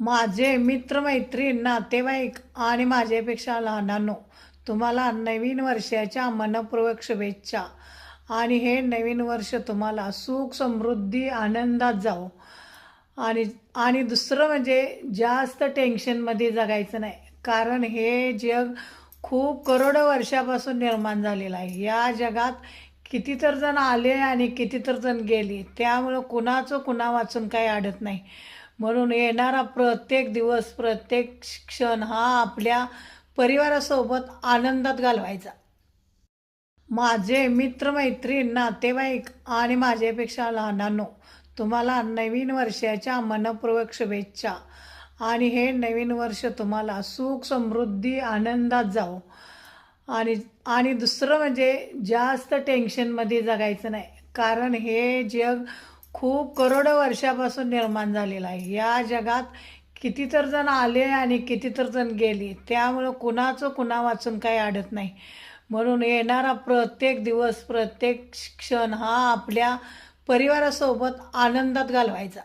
माझे मित्रमैत्रीण, नातेवाईक आणि माझ्यापेक्षा लहानांनो, तुम्हाला नवीन वर्षाच्या मनपूर्वक शुभेच्छा. आणि हे नवीन वर्ष तुम्हाला सुख, समृद्धी, आनंदात जावो. आणि आणि दुसरं म्हणजे जास्त टेन्शनमध्ये जगायचं नाही, कारण हे जग खूप करोडो वर्षापासून निर्माण झालेलं आहे. या जगात किती तर जण आले आणि किती तर जण गेले, त्यामुळं कुणाचं कुणा वाचून काही अडत नाही. म्हणून येणारा प्रत्येक दिवस, प्रत्येक क्षण हा आपल्या परिवारासोबत आनंदात घालवायचा. माझे मित्रमैत्रीण, नातेवाईक आणि माझ्यापेक्षा लहानांनो, तुम्हाला नवीन वर्षाच्या मनपूर्वक शुभेच्छा. आणि हे नवीन वर्ष तुम्हाला सुख, समृद्धी, आनंदात जावो. आणि आणि दुसरं म्हणजे जास्त टेन्शनमध्ये जगायचं नाही, कारण हे जग खूप करोडो वर्षापासून निर्माण झालेलं आहे. या जगात किती तर जण आले आणि किती तर जण गेले, त्यामुळं कुणाचं कुणा वाचून काही अडत नाही. म्हणून येणारा प्रत्येक दिवस, प्रत्येक क्षण हा आपल्या परिवारासोबत आनंदात घालवायचा.